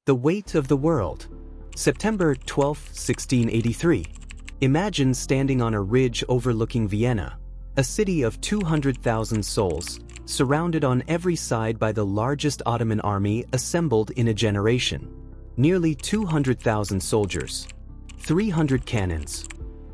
The weight of the world. September 12, 1683. Imagine standing on a ridge overlooking Vienna, a city of 200,000 souls, surrounded on every side by the largest Ottoman army assembled in a generation. Nearly 200,000 soldiers. 300 cannons.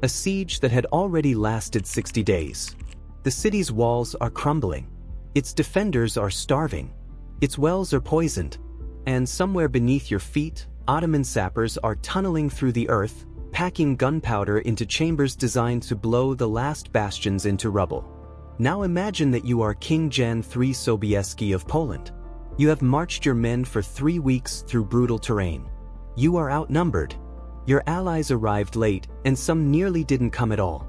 A siege that had already lasted 60 days. The city's walls are crumbling. Its defenders are starving. Its wells are poisoned. And somewhere beneath your feet, Ottoman sappers are tunneling through the earth, packing gunpowder into chambers designed to blow the last bastions into rubble. Now imagine that you are King John III Sobieski of Poland. You have marched your men for 3 weeks through brutal terrain. You are outnumbered. Your allies arrived late, and some nearly didn't come at all.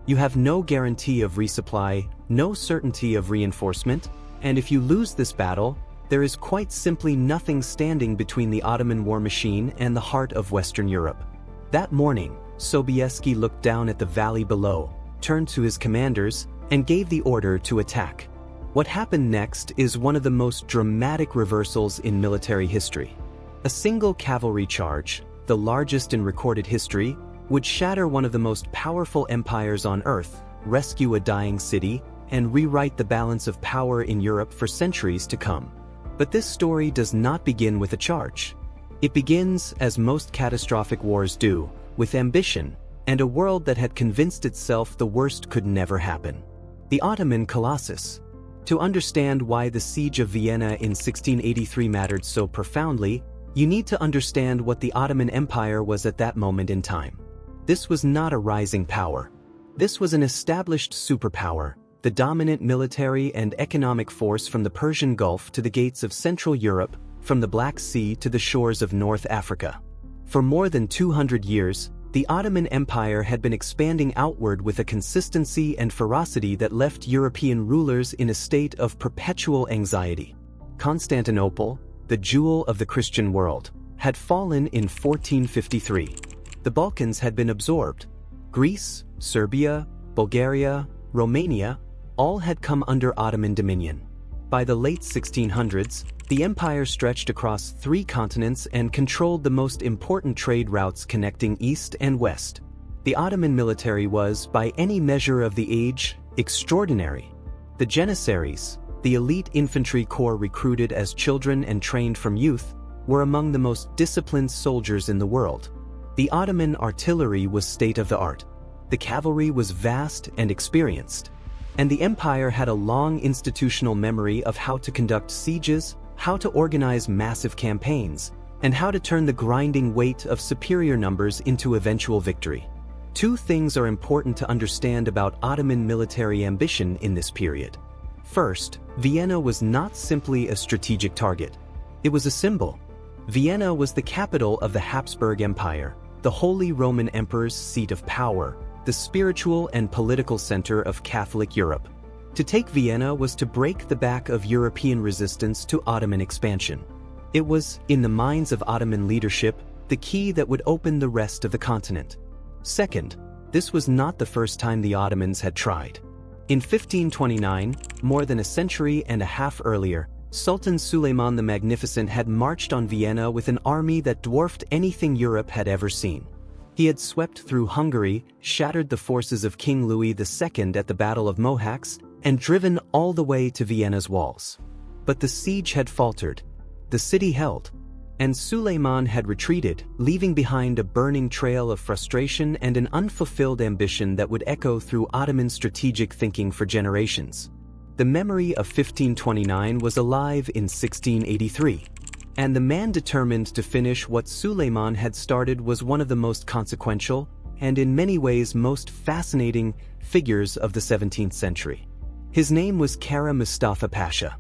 You have no guarantee of resupply, no certainty of reinforcement, and if you lose this battle, there is quite simply nothing standing between the Ottoman war machine and the heart of Western Europe. That morning, Sobieski looked down at the valley below, turned to his commanders, and gave the order to attack. What happened next is one of the most dramatic reversals in military history. A single cavalry charge, the largest in recorded history, would shatter one of the most powerful empires on earth, rescue a dying city, and rewrite the balance of power in Europe for centuries to come. But this story does not begin with a charge. It begins, as most catastrophic wars do, with ambition, and a world that had convinced itself the worst could never happen. The Ottoman Colossus. To understand why the Siege of Vienna in 1683 mattered so profoundly, you need to understand what the Ottoman Empire was at that moment in time. This was not a rising power. This was an established superpower, the dominant military and economic force from the Persian Gulf to the gates of Central Europe, from the Black Sea to the shores of North Africa. For more than 200 years, the Ottoman Empire had been expanding outward with a consistency and ferocity that left European rulers in a state of perpetual anxiety. Constantinople, the jewel of the Christian world, had fallen in 1453. The Balkans had been absorbed. Greece, Serbia, Bulgaria, Romania, all had come under Ottoman dominion. By the late 1600s, the empire stretched across 3 continents and controlled the most important trade routes connecting east and west. The Ottoman military was, by any measure of the age, extraordinary. The Janissaries, the elite infantry corps recruited as children and trained from youth, were among the most disciplined soldiers in the world. The Ottoman artillery was state-of-the-art. The cavalry was vast and experienced. And the empire had a long institutional memory of how to conduct sieges, how to organize massive campaigns, and how to turn the grinding weight of superior numbers into eventual victory. 2 things are important to understand about Ottoman military ambition in this period. First, Vienna was not simply a strategic target. It was a symbol. Vienna was the capital of the Habsburg Empire, the Holy Roman Emperor's seat of power, the spiritual and political center of Catholic Europe. To take Vienna was to break the back of European resistance to Ottoman expansion. It was, in the minds of Ottoman leadership, the key that would open the rest of the continent. Second, this was not the first time the Ottomans had tried. In 1529, more than a century and a half earlier, Sultan Suleiman the Magnificent had marched on Vienna with an army that dwarfed anything Europe had ever seen. He had swept through Hungary, shattered the forces of King Louis II at the Battle of Mohacs, and driven all the way to Vienna's walls. But the siege had faltered. The city held. And Suleiman had retreated, leaving behind a burning trail of frustration and an unfulfilled ambition that would echo through Ottoman strategic thinking for generations. The memory of 1529 was alive in 1683. And the man determined to finish what Suleiman had started was one of the most consequential, and in many ways most fascinating, figures of the 17th century. His name was Kara Mustafa Pasha.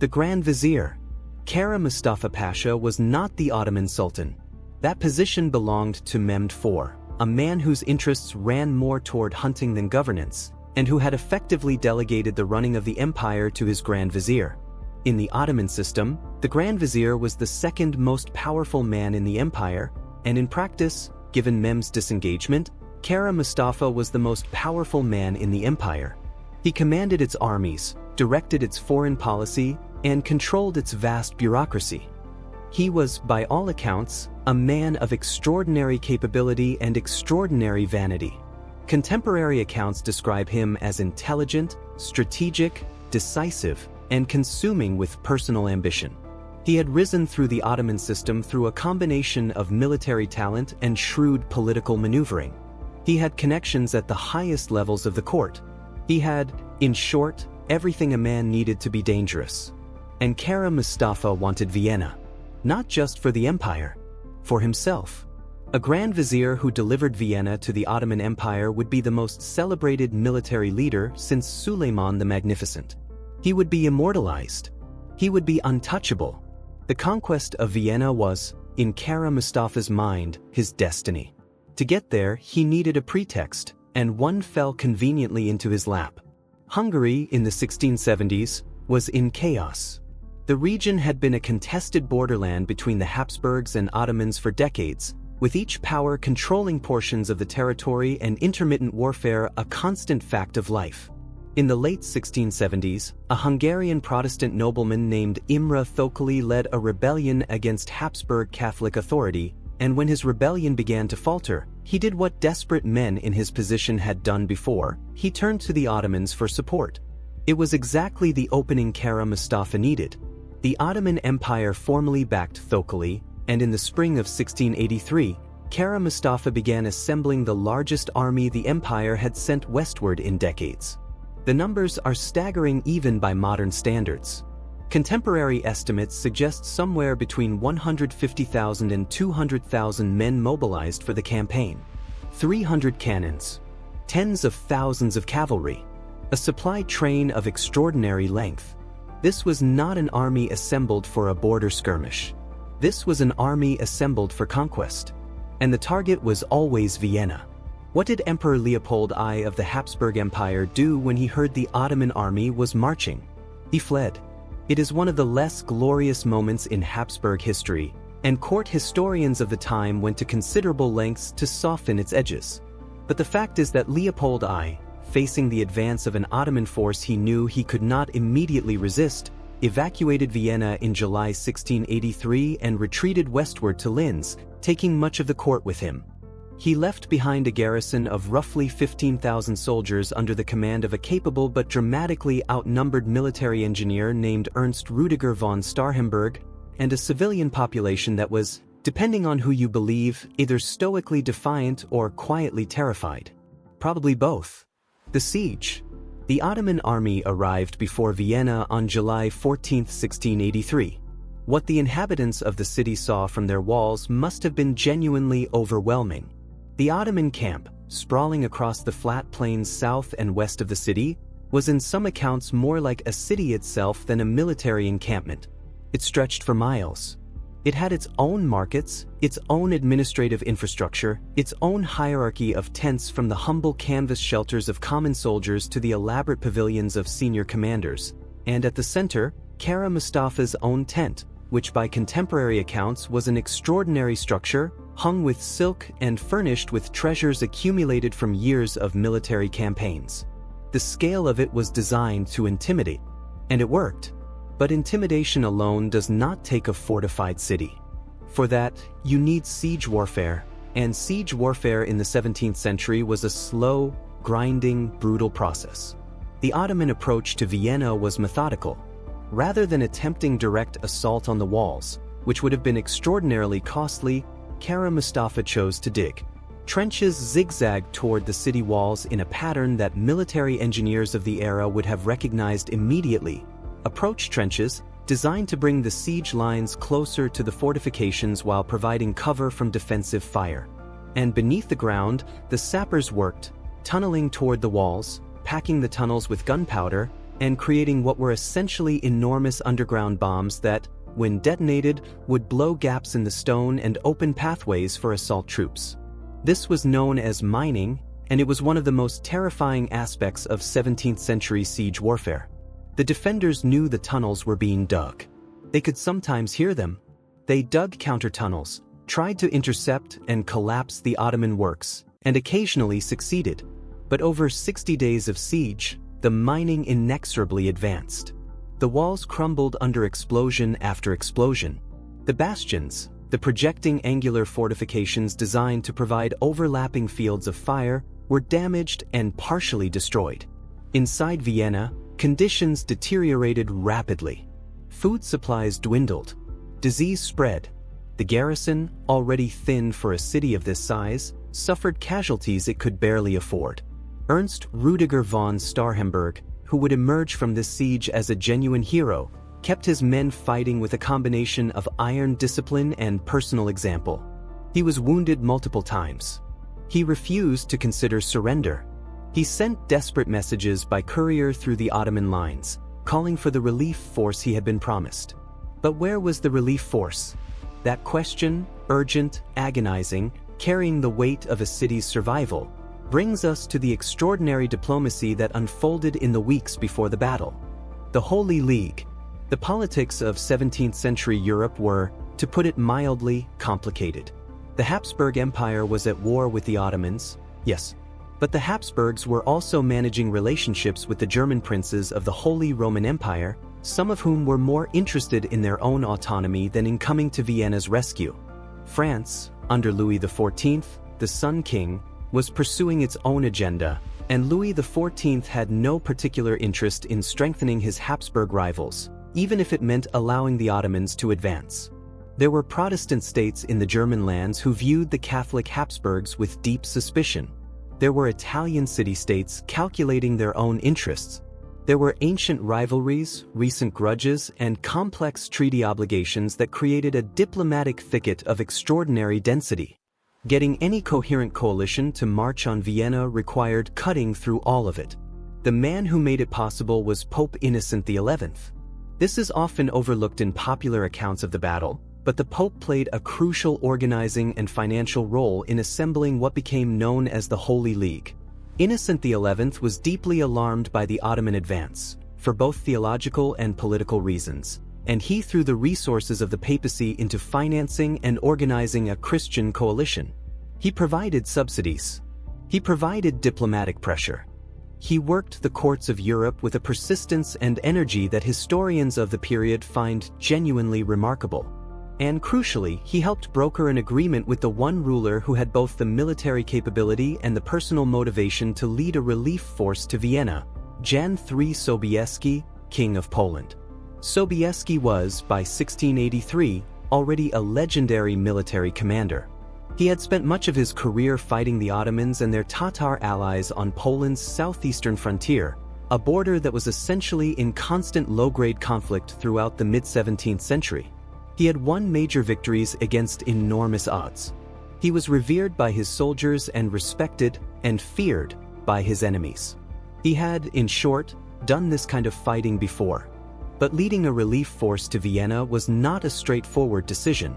The Grand Vizier. Kara Mustafa Pasha was not the Ottoman Sultan. That position belonged to Mehmed IV, a man whose interests ran more toward hunting than governance, and who had effectively delegated the running of the empire to his Grand Vizier. In the Ottoman system, the Grand Vizier was the second most powerful man in the empire, and in practice, given Mehmed's disengagement, Kara Mustafa was the most powerful man in the empire. He commanded its armies, directed its foreign policy, and controlled its vast bureaucracy. He was, by all accounts, a man of extraordinary capability and extraordinary vanity. Contemporary accounts describe him as intelligent, strategic, decisive, and consuming with personal ambition. He had risen through the Ottoman system through a combination of military talent and shrewd political maneuvering. He had connections at the highest levels of the court. He had, in short, everything a man needed to be dangerous. And Kara Mustafa wanted Vienna, not just for the empire, for himself. A Grand Vizier who delivered Vienna to the Ottoman Empire would be the most celebrated military leader since Suleiman the Magnificent. He would be immortalized. He would be untouchable. The conquest of Vienna was, in Kara Mustafa's mind, his destiny. To get there, he needed a pretext, and one fell conveniently into his lap. Hungary, in the 1670s, was in chaos. The region had been a contested borderland between the Habsburgs and Ottomans for decades, with each power controlling portions of the territory and intermittent warfare a constant fact of life. In the late 1670s, a Hungarian Protestant nobleman named Imre Thököly led a rebellion against Habsburg Catholic authority, and when his rebellion began to falter, he did what desperate men in his position had done before: he turned to the Ottomans for support. It was exactly the opening Kara Mustafa needed. The Ottoman Empire formally backed Thököly, and in the spring of 1683, Kara Mustafa began assembling the largest army the empire had sent westward in decades. The numbers are staggering even by modern standards. Contemporary estimates suggest somewhere between 150,000 and 200,000 men mobilized for the campaign. 300 cannons, tens of thousands of cavalry, a supply train of extraordinary length. This was not an army assembled for a border skirmish. This was an army assembled for conquest. And the target was always Vienna. What did Emperor Leopold I of the Habsburg Empire do when he heard the Ottoman army was marching? He fled. It is one of the less glorious moments in Habsburg history, and court historians of the time went to considerable lengths to soften its edges. But the fact is that Leopold I, facing the advance of an Ottoman force he knew he could not immediately resist, evacuated Vienna in July 1683 and retreated westward to Linz, taking much of the court with him. He left behind a garrison of roughly 15,000 soldiers under the command of a capable but dramatically outnumbered military engineer named Ernst Rüdiger von Starhemberg, and a civilian population that was, depending on who you believe, either stoically defiant or quietly terrified. Probably both. The siege. The Ottoman army arrived before Vienna on July 14, 1683. What the inhabitants of the city saw from their walls must have been genuinely overwhelming. The Ottoman camp, sprawling across the flat plains south and west of the city, was in some accounts more like a city itself than a military encampment. It stretched for miles. It had its own markets, its own administrative infrastructure, its own hierarchy of tents, from the humble canvas shelters of common soldiers to the elaborate pavilions of senior commanders, and at the center, Kara Mustafa's own tent, which by contemporary accounts was an extraordinary structure, hung with silk and furnished with treasures accumulated from years of military campaigns. The scale of it was designed to intimidate, and it worked. But intimidation alone does not take a fortified city. For that, you need siege warfare, and siege warfare in the 17th century was a slow, grinding, brutal process. The Ottoman approach to Vienna was methodical. Rather than attempting direct assault on the walls, which would have been extraordinarily costly, Kara Mustafa chose to dig. Trenches zigzagged toward the city walls in a pattern that military engineers of the era would have recognized immediately. Approach trenches, designed to bring the siege lines closer to the fortifications while providing cover from defensive fire. And beneath the ground, the sappers worked, tunneling toward the walls, packing the tunnels with gunpowder, and creating what were essentially enormous underground bombs that, when detonated, would blow gaps in the stone and open pathways for assault troops. This was known as mining, and it was one of the most terrifying aspects of 17th century siege warfare. The defenders knew the tunnels were being dug. They could sometimes hear them. They dug counter-tunnels, tried to intercept and collapse the Ottoman works, and occasionally succeeded. But over 60 days of siege, the mining inexorably advanced. The walls crumbled under explosion after explosion. The bastions, the projecting angular fortifications designed to provide overlapping fields of fire, were damaged and partially destroyed. Inside Vienna, conditions deteriorated rapidly. Food supplies dwindled. Disease spread. The garrison, already thin for a city of this size, suffered casualties it could barely afford. Ernst Rudiger von Starhemberg, who would emerge from this siege as a genuine hero, kept his men fighting with a combination of iron discipline and personal example. He was wounded multiple times. He refused to consider surrender. He sent desperate messages by courier through the Ottoman lines, calling for the relief force he had been promised. But where was the relief force? That question, urgent, agonizing, carrying the weight of a city's survival, brings us to the extraordinary diplomacy that unfolded in the weeks before the battle. The Holy League. The politics of 17th century Europe were, to put it mildly, complicated. The Habsburg Empire was at war with the Ottomans, yes, but the Habsburgs were also managing relationships with the German princes of the Holy Roman Empire, some of whom were more interested in their own autonomy than in coming to Vienna's rescue. France, under Louis XIV, the Sun King, was pursuing its own agenda, and Louis XIV had no particular interest in strengthening his Habsburg rivals, even if it meant allowing the Ottomans to advance. There were Protestant states in the German lands who viewed the Catholic Habsburgs with deep suspicion. There were Italian city-states calculating their own interests. There were ancient rivalries, recent grudges, and complex treaty obligations that created a diplomatic thicket of extraordinary density. Getting any coherent coalition to march on Vienna required cutting through all of it. The man who made it possible was Pope Innocent XI. This is often overlooked in popular accounts of the battle, but the Pope played a crucial organizing and financial role in assembling what became known as the Holy League. Innocent XI was deeply alarmed by the Ottoman advance, for both theological and political reasons, and he threw the resources of the papacy into financing and organizing a Christian coalition. He provided subsidies. He provided diplomatic pressure. He worked the courts of Europe with a persistence and energy that historians of the period find genuinely remarkable. And crucially, he helped broker an agreement with the one ruler who had both the military capability and the personal motivation to lead a relief force to Vienna, John III Sobieski, King of Poland. Sobieski was, by 1683, already a legendary military commander. He had spent much of his career fighting the Ottomans and their Tatar allies on Poland's southeastern frontier, a border that was essentially in constant low-grade conflict throughout the mid-17th century. He had won major victories against enormous odds. He was revered by his soldiers and respected and feared by his enemies. He had, in short, done this kind of fighting before. But leading a relief force to Vienna was not a straightforward decision.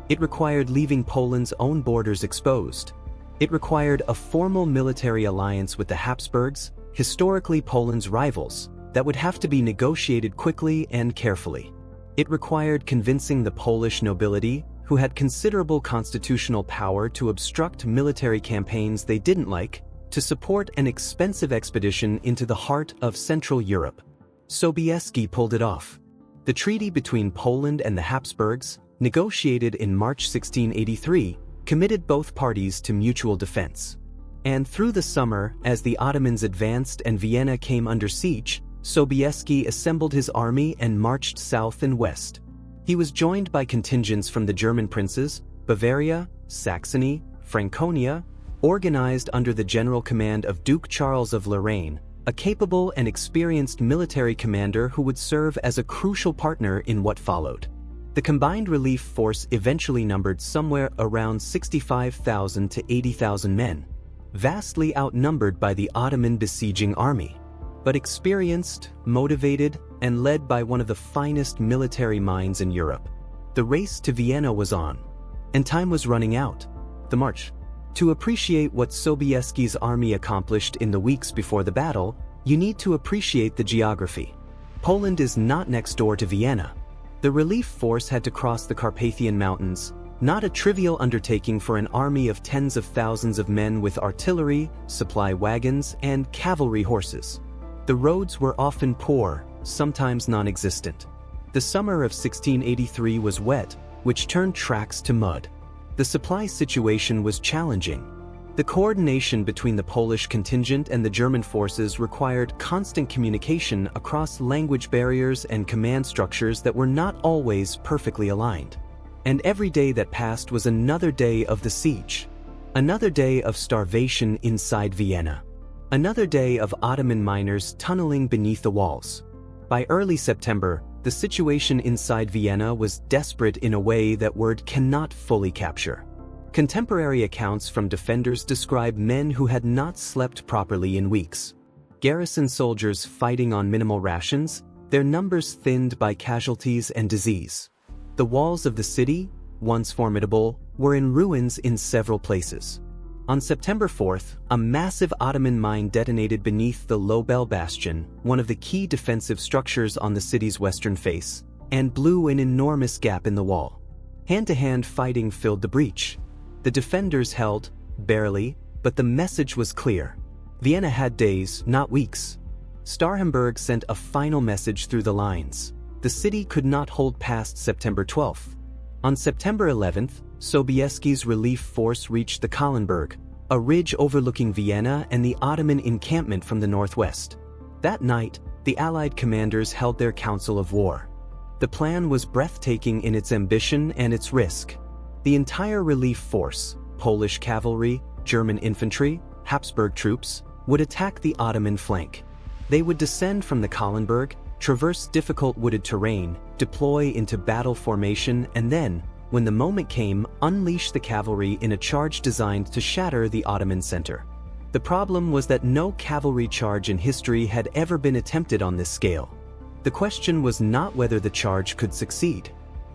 It required leaving Poland's own borders exposed. It required a formal military alliance with the Habsburgs, historically Poland's rivals, that would have to be negotiated quickly and carefully. It required convincing the Polish nobility, who had considerable constitutional power, to obstruct military campaigns they didn't like, to support an expensive expedition into the heart of Central Europe. Sobieski pulled it off. The treaty between Poland and the Habsburgs, negotiated in March 1683, committed both parties to mutual defense. And through the summer, as the Ottomans advanced and Vienna came under siege, Sobieski assembled his army and marched south and west. He was joined by contingents from the German princes, Bavaria, Saxony, Franconia, organized under the general command of Duke Charles of Lorraine, a capable and experienced military commander who would serve as a crucial partner in what followed. The combined relief force eventually numbered somewhere around 65,000 to 80,000 men, vastly outnumbered by the Ottoman besieging army, but experienced, motivated, and led by one of the finest military minds in Europe. The race to Vienna was on, and time was running out. The march. To appreciate what Sobieski's army accomplished in the weeks before the battle, you need to appreciate the geography. Poland is not next door to Vienna. The relief force had to cross the Carpathian Mountains, not a trivial undertaking for an army of tens of thousands of men with artillery, supply wagons, and cavalry horses. The roads were often poor, sometimes non-existent. The summer of 1683 was wet, which turned tracks to mud. The supply situation was challenging. The coordination between the Polish contingent and the German forces required constant communication across language barriers and command structures that were not always perfectly aligned. And every day that passed was another day of the siege. Another day of starvation inside Vienna. Another day of Ottoman miners tunneling beneath the walls. By early September, the situation inside Vienna was desperate in a way that word cannot fully capture. Contemporary accounts from defenders describe men who had not slept properly in weeks. Garrison soldiers fighting on minimal rations, their numbers thinned by casualties and disease. The walls of the city, once formidable, were in ruins in several places. On September 4th, a massive Ottoman mine detonated beneath the Lobel Bastion, one of the key defensive structures on the city's western face, and blew an enormous gap in the wall. Hand-to-hand fighting filled the breach. The defenders held, barely, but the message was clear. Vienna had days, not weeks. Starhemberg sent a final message through the lines. The city could not hold past September 12th. On September 11th, Sobieski's relief force reached the Kahlenberg, a ridge overlooking Vienna and the Ottoman encampment from the northwest. That night, the Allied commanders held their council of war. The plan was breathtaking in its ambition and its risk. The entire relief force, Polish cavalry, German infantry, Habsburg troops, would attack the Ottoman flank. They would descend from the Kahlenberg, traverse difficult wooded terrain, deploy into battle formation, and then, when the moment came, unleash the cavalry in a charge designed to shatter the Ottoman center. The problem was that no cavalry charge in history had ever been attempted on this scale. The question was not whether the charge could succeed.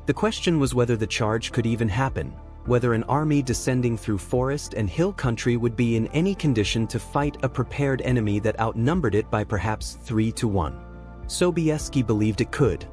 The question was whether the charge could even happen, whether an army descending through forest and hill country would be in any condition to fight a prepared enemy that outnumbered it by perhaps 3-1. Sobieski believed it could,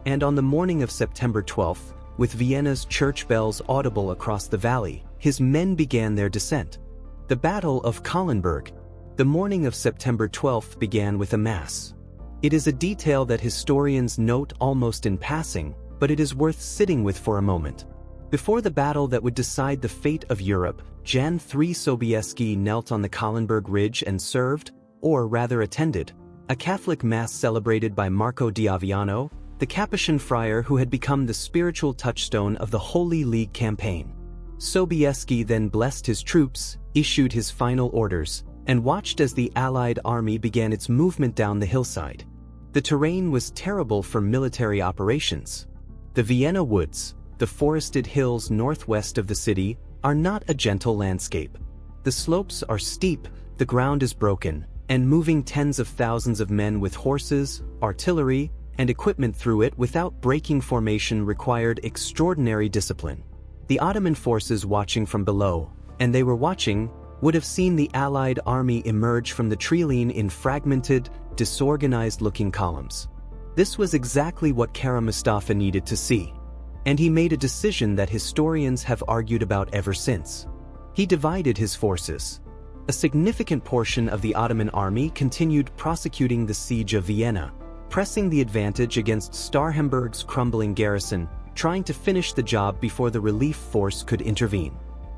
and on the morning of September 12th, with Vienna's church bells audible across the valley, his men began their descent. The Battle of Kahlenberg, the morning of September 12th, began with a mass. It is a detail that historians note almost in passing, but it is worth sitting with for a moment. Before the battle that would decide the fate of Europe, John III Sobieski knelt on the Kahlenberg Ridge and served, or rather attended, a Catholic mass celebrated by Marco di Aviano, the Capuchin friar who had become the spiritual touchstone of the Holy League campaign. Sobieski then blessed his troops, issued his final orders, and watched as the Allied army began its movement down the hillside. The terrain was terrible for military operations. The Vienna woods, the forested hills northwest of the city, are not a gentle landscape. The slopes are steep, the ground is broken, and moving tens of thousands of men with horses, artillery, and equipment through it without breaking formation required extraordinary discipline. The Ottoman forces watching from below, and they were watching, would have seen the Allied army emerge from the treeline in fragmented, disorganized-looking columns. This was exactly what Kara Mustafa needed to see, and he made a decision that historians have argued about ever since. He divided his forces. A significant portion of the Ottoman army continued prosecuting the siege of Vienna, pressing the advantage against Starhemberg's crumbling garrison, trying to finish the job before the relief force could intervene.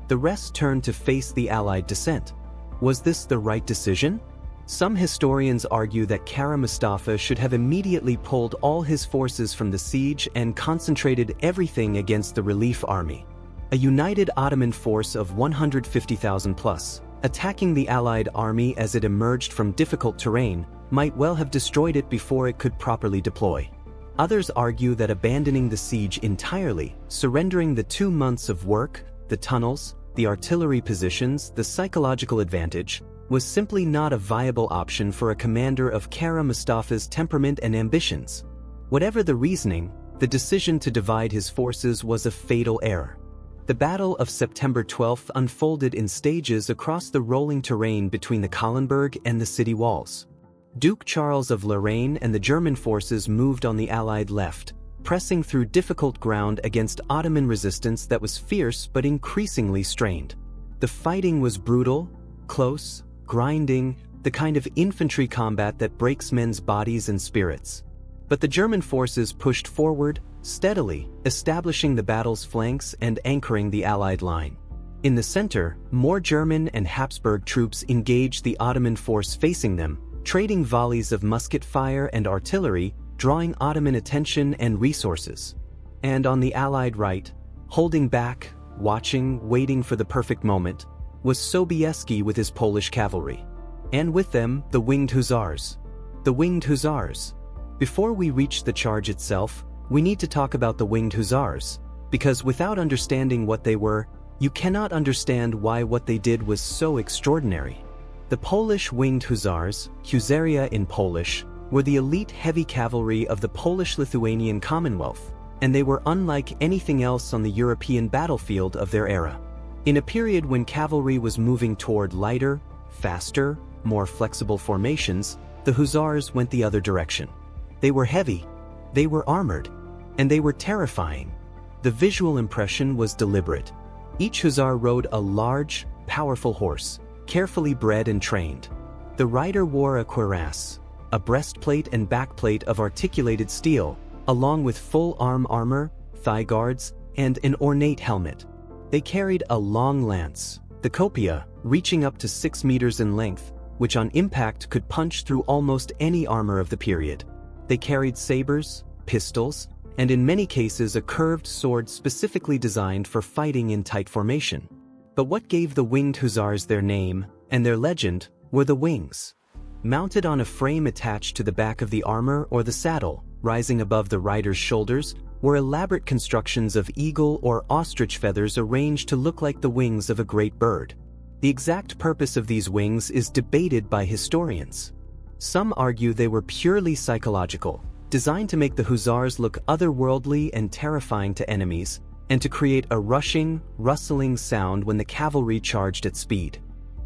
The rest turned to face the Allied descent. Was this the right decision? Some historians argue that Kara Mustafa should have immediately pulled all his forces from the siege and concentrated everything against the relief army. A united Ottoman force of 150,000 plus, attacking the Allied army as it emerged from difficult terrain, might well have destroyed it before it could properly deploy. Others argue that abandoning the siege entirely, surrendering the 2 months of work, the tunnels, the artillery positions, the psychological advantage, was simply not a viable option for a commander of Kara Mustafa's temperament and ambitions. Whatever the reasoning, the decision to divide his forces was a fatal error. The Battle of September 12th unfolded in stages across the rolling terrain between the Kahlenberg and the city walls. Duke Charles of Lorraine and the German forces moved on the Allied left, pressing through difficult ground against Ottoman resistance that was fierce but increasingly strained. The fighting was brutal, close, grinding, the kind of infantry combat that breaks men's bodies and spirits. But the German forces pushed forward, steadily establishing the battle's flanks and anchoring the Allied line. In the center, more German and Habsburg troops engaged the Ottoman force facing them, trading volleys of musket fire and artillery, drawing Ottoman attention and resources. And on the Allied right, holding back, watching, waiting for the perfect moment, was Sobieski with his Polish cavalry. And with them, the Winged Hussars. The Winged Hussars. Before we reach the charge itself, we need to talk about the Winged Hussars, because without understanding what they were, you cannot understand why what they did was so extraordinary. The Polish Winged Hussars, Husaria in Polish, were the elite heavy cavalry of the Polish-Lithuanian Commonwealth, and they were unlike anything else on the European battlefield of their era. In a period when cavalry was moving toward lighter, faster, more flexible formations, the Hussars went the other direction. They were heavy, they were armored, and they were terrifying. The visual impression was deliberate. Each Hussar rode a large, powerful horse, carefully bred and trained. The rider wore a cuirass, a breastplate and backplate of articulated steel, along with full arm armor, thigh guards, and an ornate helmet. They carried a long lance, the copia, reaching up to 6 meters in length, which on impact could punch through almost any armor of the period. They carried sabers, pistols, and in many cases a curved sword specifically designed for fighting in tight formation. But what gave the Winged Hussars their name and their legend were the wings. Mounted on a frame attached to the back of the armor or the saddle, rising above the rider's shoulders, were elaborate constructions of eagle or ostrich feathers arranged to look like the wings of a great bird. The exact purpose of these wings is debated by historians. Some argue they were purely psychological, designed to make the Hussars look otherworldly and terrifying to enemies, and to create a rushing, rustling sound when the cavalry charged at speed.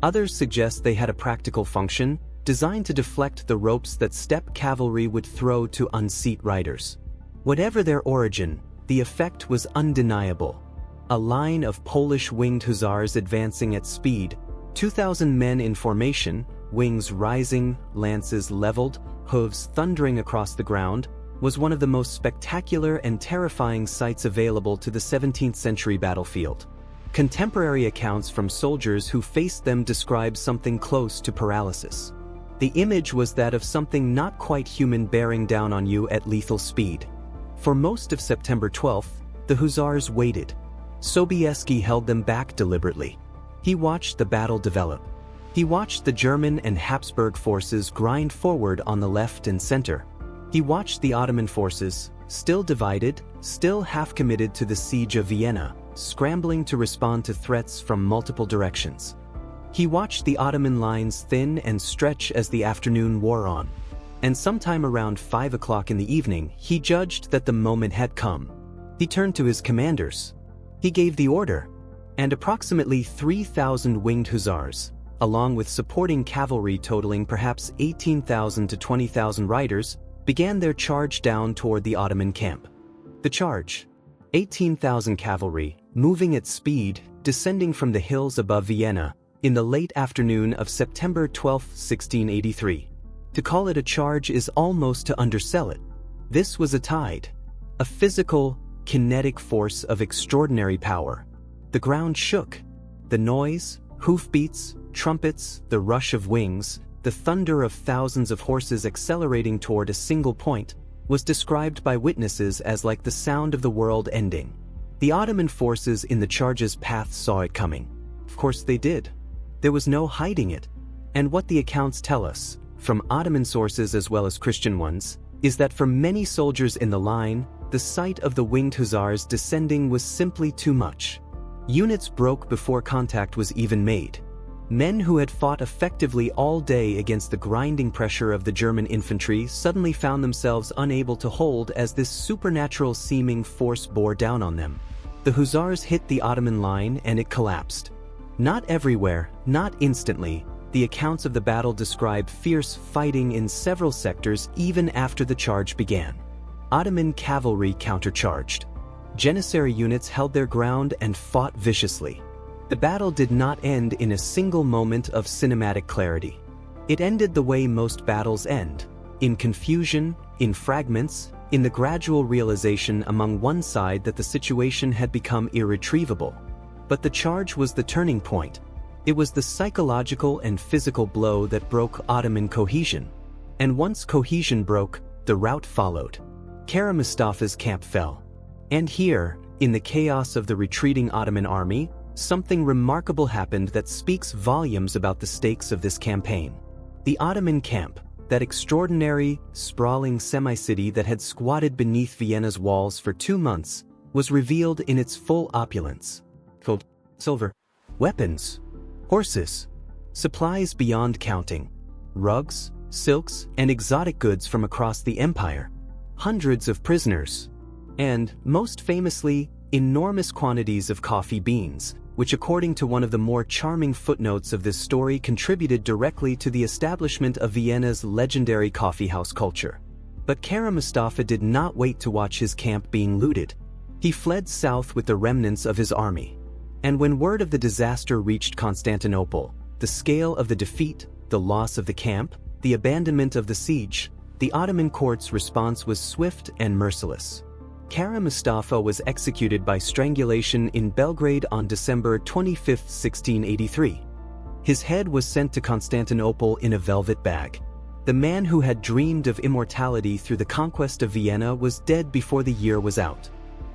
Others suggest they had a practical function, designed to deflect the ropes that steppe cavalry would throw to unseat riders. Whatever their origin, the effect was undeniable. A line of Polish Winged Hussars advancing at speed, 2,000 men in formation, wings rising, lances leveled, hooves thundering across the ground, was one of the most spectacular and terrifying sights available to the 17th century battlefield. Contemporary accounts from soldiers who faced them describe something close to paralysis. The image was that of something not quite human bearing down on you at lethal speed. For most of September 12th, the Hussars waited. Sobieski held them back deliberately. He watched the battle develop. He watched the German and Habsburg forces grind forward on the left and center. He watched the Ottoman forces, still divided, still half-committed to the siege of Vienna, scrambling to respond to threats from multiple directions. He watched the Ottoman lines thin and stretch as the afternoon wore on. And sometime around 5 o'clock in the evening, he judged that the moment had come. He turned to his commanders. He gave the order, and approximately 3,000 Winged Hussars, along with supporting cavalry totaling perhaps 18,000 to 20,000 riders, began their charge down toward the Ottoman camp. The charge. 18,000 cavalry, moving at speed, descending from the hills above Vienna, in the late afternoon of September 12, 1683. To call it a charge is almost to undersell it. This was a tide, a physical, kinetic force of extraordinary power. The ground shook. The noise, hoofbeats, trumpets, the rush of wings, the thunder of thousands of horses accelerating toward a single point, was described by witnesses as like the sound of the world ending. The Ottoman forces in the charge's path saw it coming. Of course they did. There was no hiding it. And what the accounts tell us, from Ottoman sources as well as Christian ones, is that for many soldiers in the line, the sight of the Winged Hussars descending was simply too much. Units broke before contact was even made. Men who had fought effectively all day against the grinding pressure of the German infantry suddenly found themselves unable to hold as this supernatural-seeming force bore down on them. The Hussars hit the Ottoman line and it collapsed. Not everywhere, not instantly. The accounts of the battle describe fierce fighting in several sectors even after the charge began. Ottoman cavalry countercharged. Janissary units held their ground and fought viciously. The battle did not end in a single moment of cinematic clarity. It ended the way most battles end, in confusion, in fragments, in the gradual realization among one side that the situation had become irretrievable. But the charge was the turning point. It was the psychological and physical blow that broke Ottoman cohesion. And once cohesion broke, the rout followed. Kara Mustafa's camp fell. And here, in the chaos of the retreating Ottoman army, something remarkable happened that speaks volumes about the stakes of this campaign. The Ottoman camp, that extraordinary, sprawling semi-city that had squatted beneath Vienna's walls for 2 months, was revealed in its full opulence. Gold, silver, weapons, horses, supplies beyond counting, rugs, silks, and exotic goods from across the empire, hundreds of prisoners, and, most famously, enormous quantities of coffee beans, which according to one of the more charming footnotes of this story contributed directly to the establishment of Vienna's legendary coffeehouse culture. But Kara Mustafa did not wait to watch his camp being looted. He fled south with the remnants of his army. And when word of the disaster reached Constantinople, the scale of the defeat, the loss of the camp, the abandonment of the siege, the Ottoman court's response was swift and merciless. Kara Mustafa was executed by strangulation in Belgrade on December 25, 1683. His head was sent to Constantinople in a velvet bag. The man who had dreamed of immortality through the conquest of Vienna was dead before the year was out.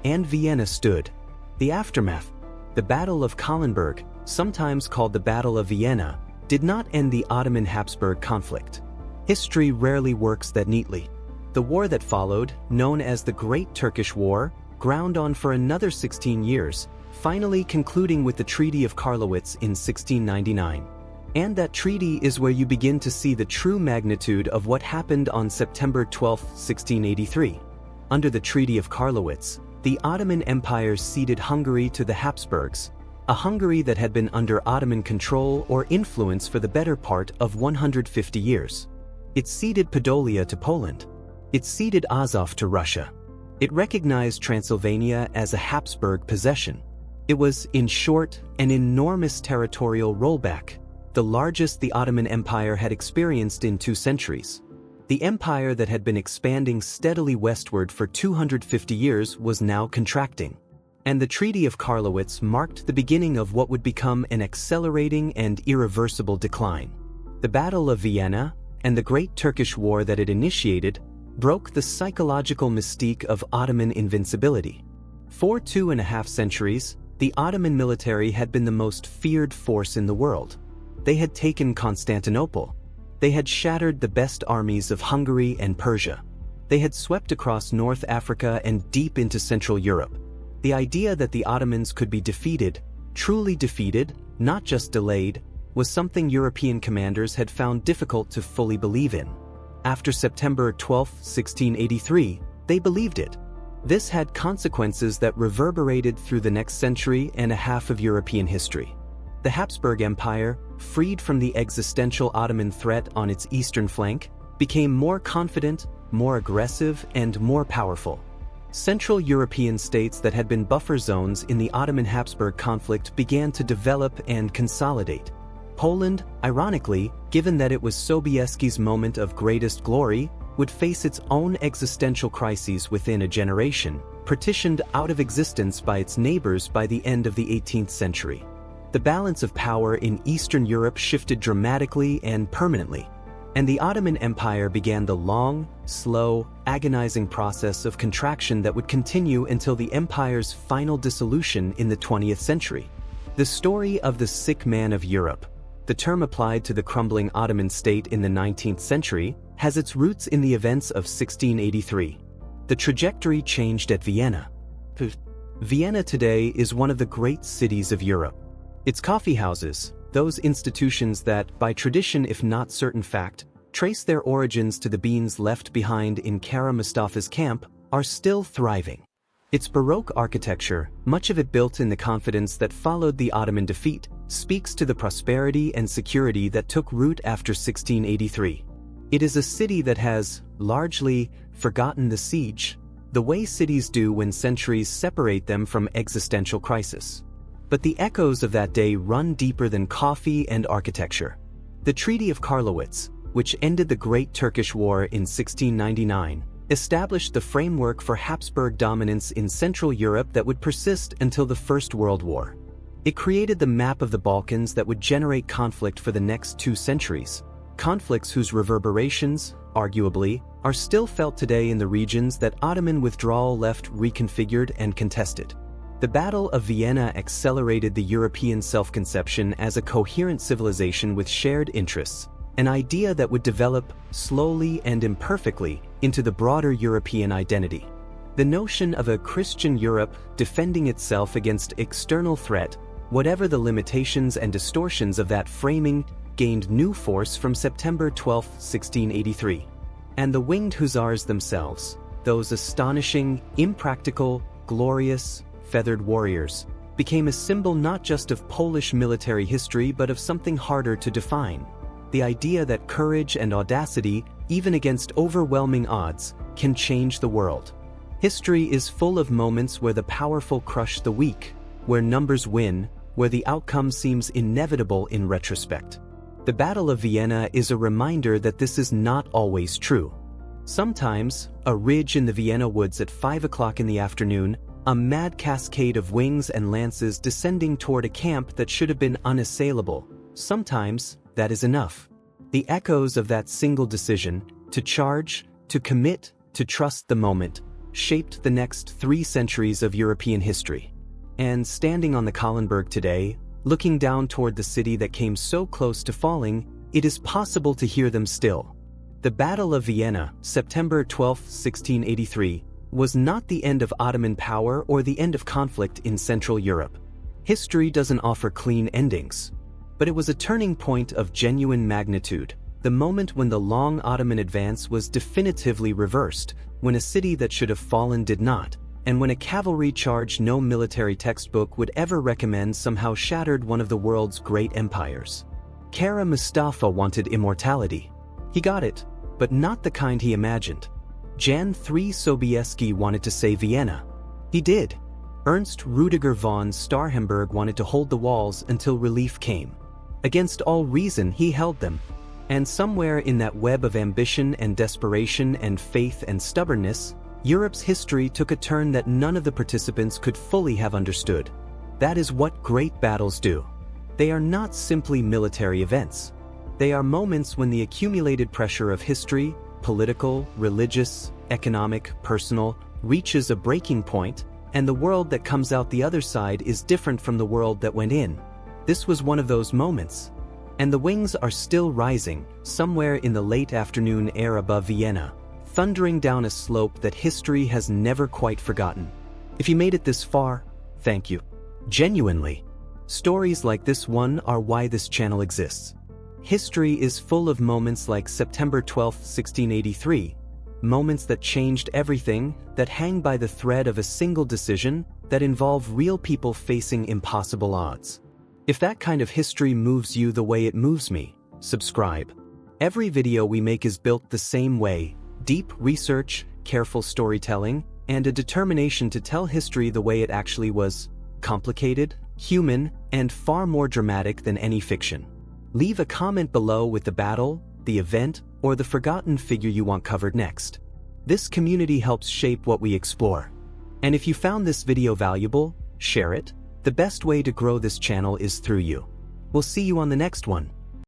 And Vienna stood. The aftermath, the Battle of Kahlenberg, sometimes called the Battle of Vienna, did not end the Ottoman-Habsburg conflict. History rarely works that neatly. The war that followed, known as the Great Turkish War, ground on for another 16 years, finally concluding with the Treaty of Karlowitz in 1699. And that treaty is where you begin to see the true magnitude of what happened on September 12, 1683. Under the Treaty of Karlowitz, the Ottoman Empire ceded Hungary to the Habsburgs, a Hungary that had been under Ottoman control or influence for the better part of 150 years. It ceded Podolia to Poland. It ceded Azov to Russia. It recognized Transylvania as a Habsburg possession. It was, in short, an enormous territorial rollback, the largest the Ottoman Empire had experienced in 2 centuries. The empire that had been expanding steadily westward for 250 years was now contracting. And the Treaty of Karlowitz marked the beginning of what would become an accelerating and irreversible decline. The Battle of Vienna, and the Great Turkish War that it initiated, broke the psychological mystique of Ottoman invincibility. For 2.5 centuries, the Ottoman military had been the most feared force in the world. They had taken Constantinople. They had shattered the best armies of Hungary and Persia. They had swept across North Africa and deep into Central Europe. The idea that the Ottomans could be defeated, truly defeated, not just delayed, was something European commanders had found difficult to fully believe in. After September 12, 1683, they believed it. This had consequences that reverberated through the next century and a half of European history. The Habsburg Empire, freed from the existential Ottoman threat on its eastern flank, became more confident, more aggressive, and more powerful. Central European states that had been buffer zones in the Ottoman-Habsburg conflict began to develop and consolidate. Poland, ironically, given that it was Sobieski's moment of greatest glory, would face its own existential crises within a generation, partitioned out of existence by its neighbors by the end of the 18th century. The balance of power in Eastern Europe shifted dramatically and permanently, and the Ottoman Empire began the long, slow, agonizing process of contraction that would continue until the empire's final dissolution in the 20th century. The story of the sick man of Europe, the term applied to the crumbling Ottoman state in the 19th century, has its roots in the events of 1683. The trajectory changed at Vienna. Vienna today is one of the great cities of Europe. Its coffeehouses, those institutions that, by tradition if not certain fact, trace their origins to the beans left behind in Kara Mustafa's camp, are still thriving. Its Baroque architecture, much of it built in the confidence that followed the Ottoman defeat, speaks to the prosperity and security that took root after 1683. It is a city that has, largely, forgotten the siege, the way cities do when centuries separate them from existential crisis. But the echoes of that day run deeper than coffee and architecture. The Treaty of Karlowitz, which ended the Great Turkish War in 1699, established the framework for Habsburg dominance in Central Europe that would persist until the First World War. It created the map of the Balkans that would generate conflict for the next 2 centuries, conflicts whose reverberations, arguably, are still felt today in the regions that Ottoman withdrawal left reconfigured and contested. The Battle of Vienna accelerated the European self-conception as a coherent civilization with shared interests, an idea that would develop, slowly and imperfectly, into the broader European identity. The notion of a Christian Europe defending itself against external threat, whatever the limitations and distortions of that framing, gained new force from September 12, 1683. And the Winged Hussars themselves, those astonishing, impractical, glorious, feathered warriors, became a symbol not just of Polish military history but of something harder to define. The idea that courage and audacity, even against overwhelming odds, can change the world. History is full of moments where the powerful crush the weak, where numbers win, where the outcome seems inevitable in retrospect. The Battle of Vienna is a reminder that this is not always true. Sometimes, a ridge in the Vienna woods at 5 o'clock in the afternoon, a mad cascade of wings and lances descending toward a camp that should have been unassailable. Sometimes, that is enough. The echoes of that single decision, to charge, to commit, to trust the moment, shaped the next 3 centuries of European history. And standing on the Kahlenberg today, looking down toward the city that came so close to falling, it is possible to hear them still. The Battle of Vienna, September 12, 1683, was not the end of Ottoman power or the end of conflict in Central Europe. History doesn't offer clean endings. But it was a turning point of genuine magnitude, the moment when the long Ottoman advance was definitively reversed, when a city that should have fallen did not, and when a cavalry charge no military textbook would ever recommend somehow shattered one of the world's great empires. Kara Mustafa wanted immortality. He got it, but not the kind he imagined. John III Sobieski wanted to save Vienna. He did. Ernst Rudiger von Starhemberg wanted to hold the walls until relief came. Against all reason, he held them. And somewhere in that web of ambition and desperation and faith and stubbornness, Europe's history took a turn that none of the participants could fully have understood. That is what great battles do. They are not simply military events. They are moments when the accumulated pressure of history, political, religious, economic, personal, reaches a breaking point, and the world that comes out the other side is different from the world that went in. This was one of those moments. And the wings are still rising, somewhere in the late afternoon air above Vienna, thundering down a slope that history has never quite forgotten. If you made it this far, thank you. Genuinely. Stories like this one are why this channel exists. History is full of moments like September 12, 1683, moments that changed everything, that hang by the thread of a single decision, that involve real people facing impossible odds. If that kind of history moves you the way it moves me, subscribe. Every video we make is built the same way: deep research, careful storytelling, and a determination to tell history the way it actually was: complicated, human, and far more dramatic than any fiction. Leave a comment below with the battle, the event, or the forgotten figure you want covered next. This community helps shape what we explore. And if you found this video valuable, share it. The best way to grow this channel is through you. We'll see you on the next one.